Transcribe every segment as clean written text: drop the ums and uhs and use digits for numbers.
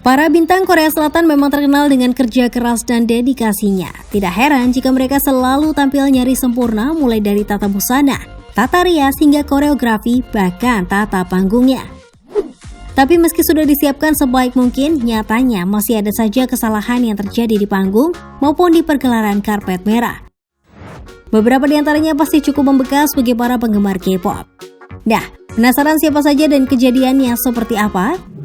Para bintang Korea Selatan memang terkenal dengan kerja keras dan dedikasinya. Tidak heran jika mereka selalu tampil nyaris sempurna mulai dari tata busana, tata rias hingga koreografi, bahkan tata panggungnya. Tapi meski sudah disiapkan sebaik mungkin, nyatanya masih ada saja kesalahan yang terjadi di panggung maupun di pergelaran karpet merah. Beberapa di antaranya pasti cukup membekas bagi para penggemar K-pop. Nah, penasaran siapa saja dan kejadiannya seperti apa?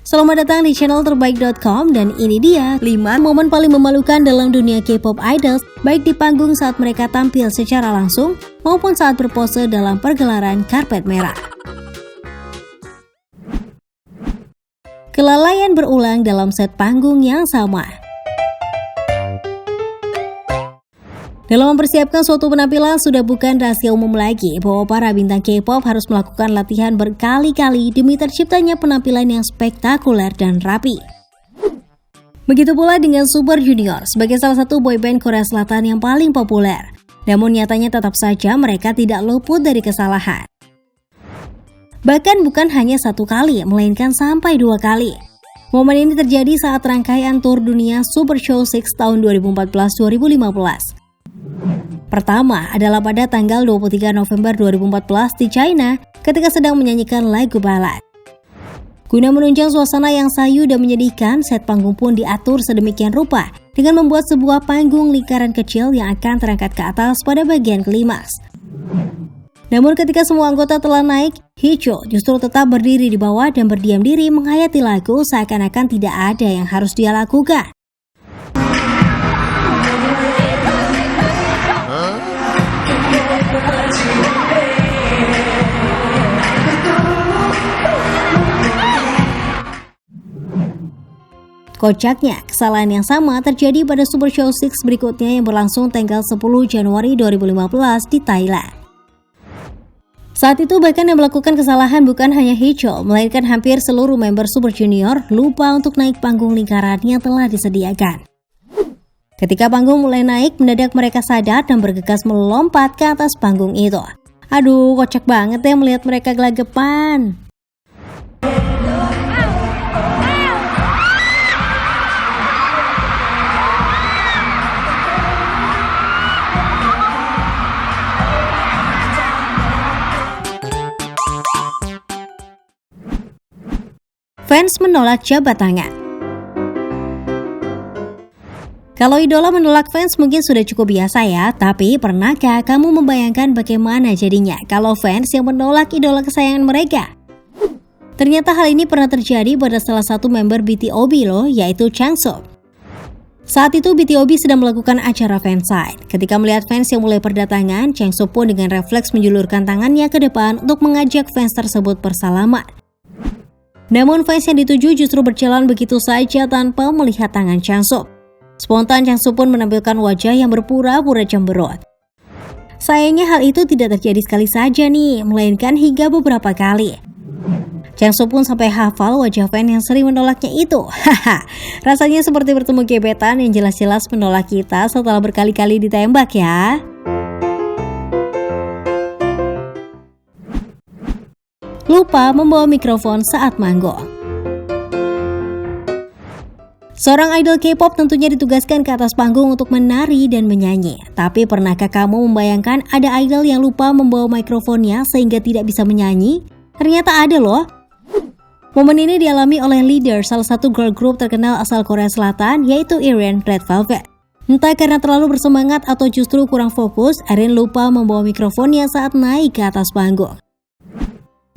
Selamat datang di channel terbaik.com dan ini dia 5 momen paling memalukan dalam dunia K-pop idols, baik di panggung saat mereka tampil secara langsung maupun saat berpose dalam pergelaran karpet merah. Kelalaian berulang dalam set panggung yang sama. Dalam mempersiapkan suatu penampilan sudah bukan rahasia umum lagi bahwa para bintang K-pop harus melakukan latihan berkali-kali demi terciptanya penampilan yang spektakuler dan rapi. Begitu pula dengan Super Junior sebagai salah satu boyband Korea Selatan yang paling populer. Namun nyatanya tetap saja mereka tidak luput dari kesalahan. Bahkan bukan hanya satu kali, melainkan sampai 2 kali. Momen ini terjadi saat rangkaian tur dunia Super Show 6 tahun 2014-2015. Pertama adalah pada tanggal 23 November 2014 di China ketika sedang menyanyikan lagu balad. Guna menunjang suasana yang sayu dan menyedihkan, set panggung pun diatur sedemikian rupa dengan membuat sebuah panggung lingkaran kecil yang akan terangkat ke atas pada bagian klimaks. Namun ketika semua anggota telah naik, Hicho justru tetap berdiri di bawah dan berdiam diri menghayati lagu seakan-akan tidak ada yang harus dia lakukan. Kocaknya, kesalahan yang sama terjadi pada Super Show 6 berikutnya yang berlangsung tanggal 10 Januari 2015 di Thailand. Saat itu bahkan yang melakukan kesalahan bukan hanya Hicho, melainkan hampir seluruh member Super Junior lupa untuk naik panggung lingkaran yang telah disediakan. Ketika panggung mulai naik, mendadak mereka sadar dan bergegas melompat ke atas panggung itu. Aduh, kocak banget ya melihat mereka gelagapan. Fans menolak jabat tangan. Kalau idola menolak fans mungkin sudah cukup biasa ya, tapi pernahkah kamu membayangkan bagaimana jadinya kalau fans yang menolak idola kesayangan mereka? Ternyata hal ini pernah terjadi pada salah satu member BTOB loh, yaitu Changsub. Saat itu BTOB sedang melakukan acara fansite. Ketika melihat fans yang mulai berdatangan, Changsub pun dengan refleks menjulurkan tangannya ke depan untuk mengajak fans tersebut bersalaman. Namun fans yang dituju justru berjalan begitu saja tanpa melihat tangan Changsub. Spontan Changsub pun menampilkan wajah yang berpura-pura cemberut. Sayangnya hal itu tidak terjadi sekali saja nih, melainkan hingga beberapa kali. Changsub pun sampai hafal wajah fans yang sering menolaknya itu. Rasanya seperti bertemu gebetan yang jelas-jelas menolak kita setelah berkali-kali ditembak ya. Lupa membawa mikrofon saat manggung. Seorang idol K-pop tentunya ditugaskan ke atas panggung untuk menari dan menyanyi. Tapi pernahkah kamu membayangkan ada idol yang lupa membawa mikrofonnya sehingga tidak bisa menyanyi? Ternyata ada loh. Momen ini dialami oleh leader salah satu girl group terkenal asal Korea Selatan, yaitu Irene Red Velvet. Entah karena terlalu bersemangat atau justru kurang fokus, Irene lupa membawa mikrofonnya saat naik ke atas panggung.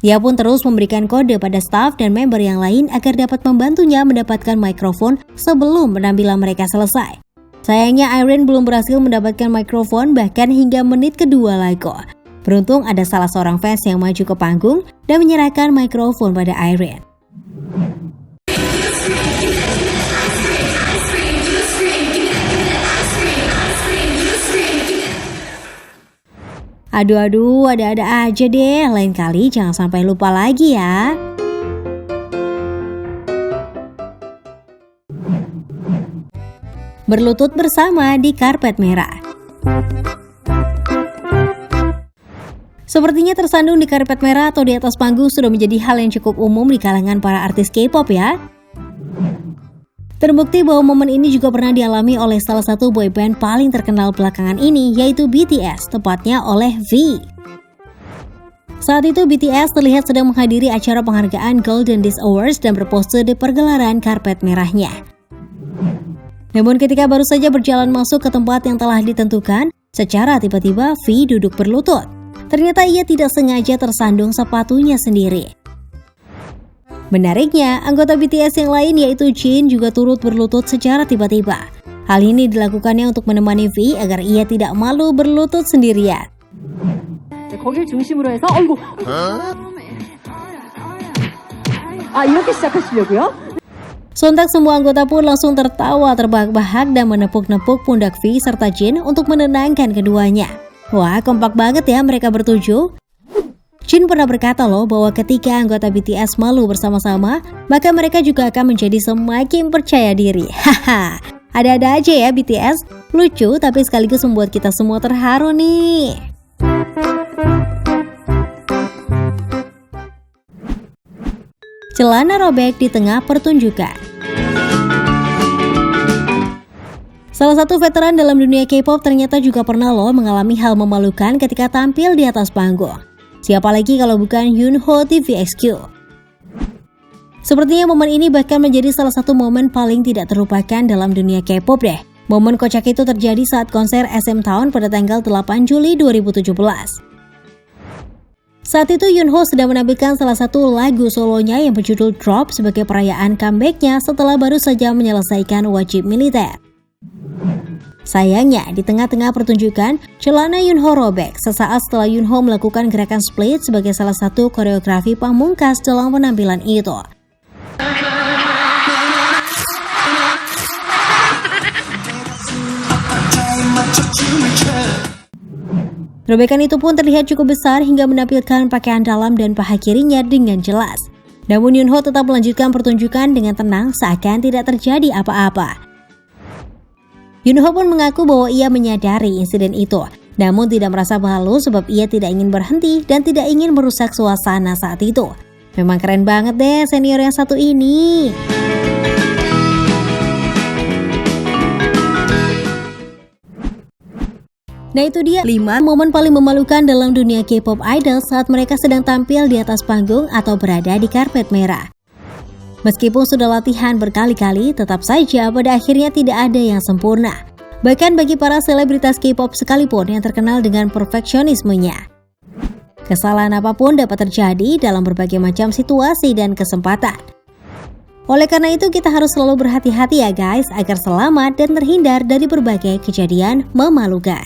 Dia pun terus memberikan kode pada staf dan member yang lain agar dapat membantunya mendapatkan mikrofon sebelum penampilan mereka selesai. Sayangnya Irene belum berhasil mendapatkan mikrofon bahkan hingga menit kedua lagu. Beruntung ada salah seorang fans yang maju ke panggung dan menyerahkan mikrofon pada Irene. Aduh, ada-ada aja deh. Lain kali jangan sampai lupa lagi ya. Berlutut bersama di karpet merah. Sepertinya tersandung di karpet merah atau di atas panggung sudah menjadi hal yang cukup umum di kalangan para artis K-pop ya. Terbukti bahwa momen ini juga pernah dialami oleh salah satu boyband paling terkenal belakangan ini, yaitu BTS, tepatnya oleh V. Saat itu BTS terlihat sedang menghadiri acara penghargaan Golden Disc Awards dan berpose di pergelaran karpet merahnya. Namun ketika baru saja berjalan masuk ke tempat yang telah ditentukan, secara tiba-tiba V duduk berlutut. Ternyata ia tidak sengaja tersandung sepatunya sendiri. Menariknya, anggota BTS yang lain yaitu Jin juga turut berlutut secara tiba-tiba. Hal ini dilakukannya untuk menemani V agar ia tidak malu berlutut sendirian. 거길 중심으로 해서 어이구. 이렇게 시작하시려고요? Sontak semua anggota pun langsung tertawa terbahak-bahak dan menepuk-nepuk pundak V serta Jin untuk menenangkan keduanya. Wah, kompak banget ya mereka bertujuh. Jin pernah berkata loh bahwa ketika anggota BTS malu bersama-sama, maka mereka juga akan menjadi semakin percaya diri. Haha, ada-ada aja ya BTS, lucu tapi sekaligus membuat kita semua terharu nih. Celana robek di tengah pertunjukan. Salah satu veteran dalam dunia K-pop ternyata juga pernah loh mengalami hal memalukan ketika tampil di atas panggung. Siapa lagi kalau bukan Yunho TVXQ. Sepertinya momen ini bahkan menjadi salah satu momen paling tidak terlupakan dalam dunia K-pop deh. Momen kocak itu terjadi saat konser SM Town pada tanggal 8 Juli 2017. Saat itu Yunho sedang menampilkan salah satu lagu solonya yang berjudul Drop sebagai perayaan comeback-nya setelah baru saja menyelesaikan wajib militer. Sayangnya, di tengah-tengah pertunjukan, celana Yunho robek sesaat setelah Yunho melakukan gerakan split sebagai salah satu koreografi pamungkas dalam penampilan itu. Robekan itu pun terlihat cukup besar hingga menampilkan pakaian dalam dan paha kirinya dengan jelas. Namun Yunho tetap melanjutkan pertunjukan dengan tenang seakan tidak terjadi apa-apa. Yunho pun mengaku bahwa ia menyadari insiden itu, namun tidak merasa malu sebab ia tidak ingin berhenti dan tidak ingin merusak suasana saat itu. Memang keren banget deh senior yang satu ini. Nah itu dia 5 momen paling memalukan dalam dunia K-pop idol saat mereka sedang tampil di atas panggung atau berada di karpet merah. Meskipun sudah latihan berkali-kali, tetap saja pada akhirnya tidak ada yang sempurna. Bahkan bagi para selebritas K-pop sekalipun yang terkenal dengan perfeksionismenya. Kesalahan apapun dapat terjadi dalam berbagai macam situasi dan kesempatan. Oleh karena itu kita harus selalu berhati-hati ya guys, agar selamat dan terhindar dari berbagai kejadian memalukan.